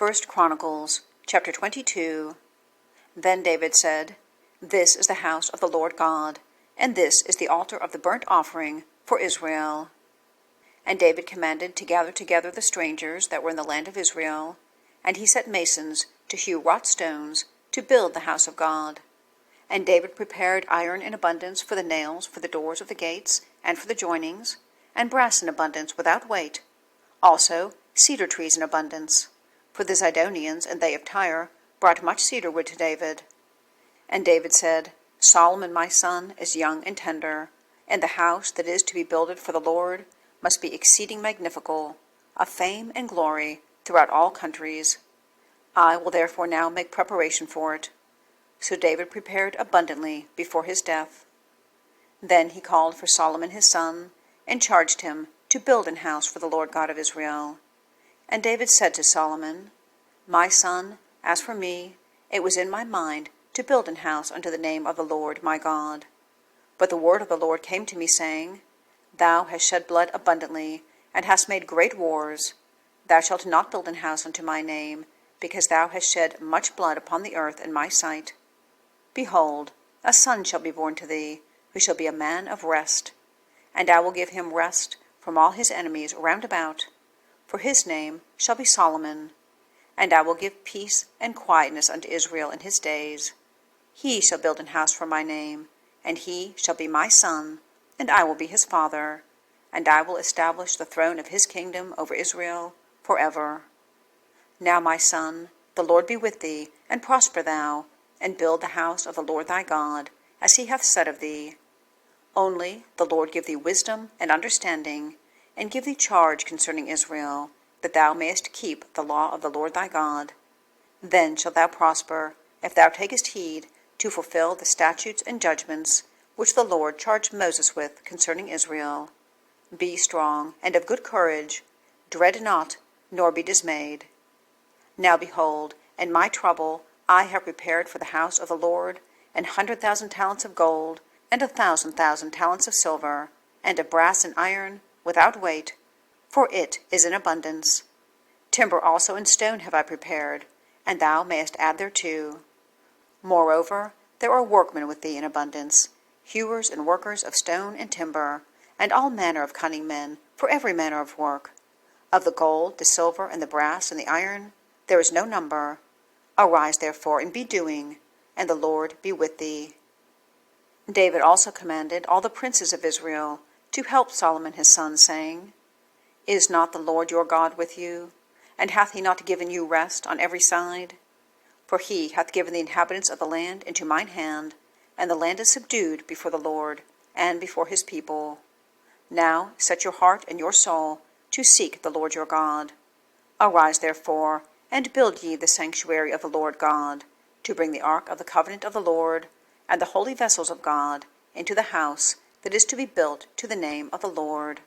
1 Chronicles, chapter 22. Then David said, This is the house of the Lord God, and this is the altar of the burnt offering for Israel. And David commanded to gather together the strangers that were in the land of Israel, and he set masons to hew wrought stones to build the house of God. And David prepared iron in abundance for the nails for the doors of the gates and for the joinings, and brass in abundance without weight, also cedar trees in abundance. For the Zidonians and they of Tyre brought much cedar wood to David. And David said, Solomon my son is young and tender, and the house that is to be builded for the Lord must be exceeding magnifical, of fame and glory throughout all countries. I will therefore now make preparation for it. So David prepared abundantly before his death. Then he called for Solomon his son, and charged him to build an house for the Lord God of Israel. And David said to Solomon, My son, as for me, it was in my mind to build an house unto the name of the Lord my God. But the word of the Lord came to me, saying, Thou hast shed blood abundantly, and hast made great wars. Thou shalt not build an house unto my name, because thou hast shed much blood upon the earth in my sight. Behold, a son shall be born to thee, who shall be a man of rest. And I will give him rest from all his enemies round about. For his name shall be Solomon. And I will give peace and quietness unto Israel in his days. He shall build an house for my name, and he shall be my son, and I will be his father. And I will establish the throne of his kingdom over Israel forever. Now, my son, the Lord be with thee, and prosper thou, and build the house of the Lord thy God, as he hath said of thee. Only the Lord give thee wisdom and understanding, and give thee charge concerning Israel, that thou mayest keep the law of the Lord thy God. Then shalt thou prosper, if thou takest heed to fulfill the statutes and judgments which the Lord charged Moses with concerning Israel. Be strong and of good courage, dread not, nor be dismayed. Now behold, in my trouble I have prepared for the house of the Lord 100,000 talents of gold, and 1,000,000 talents of silver, and of brass and iron, without weight, for it is in abundance. Timber also and stone have I prepared, and thou mayest add thereto. Moreover, there are workmen with thee in abundance, hewers and workers of stone and timber, and all manner of cunning men for every manner of work. Of the gold, the silver, and the brass, and the iron, there is no number. Arise therefore, and be doing, and the Lord be with thee. David also commanded all the princes of Israel to help Solomon his son, saying, Is not the Lord your God with you? And hath he not given you rest on every side? For he hath given the inhabitants of the land into mine hand, and the land is subdued before the Lord, and before his people. Now set your heart and your soul to seek the Lord your God. Arise therefore, and build ye the sanctuary of the Lord God, to bring the ark of the covenant of the Lord, and the holy vessels of God, into the house that is to be built to the name of the Lord.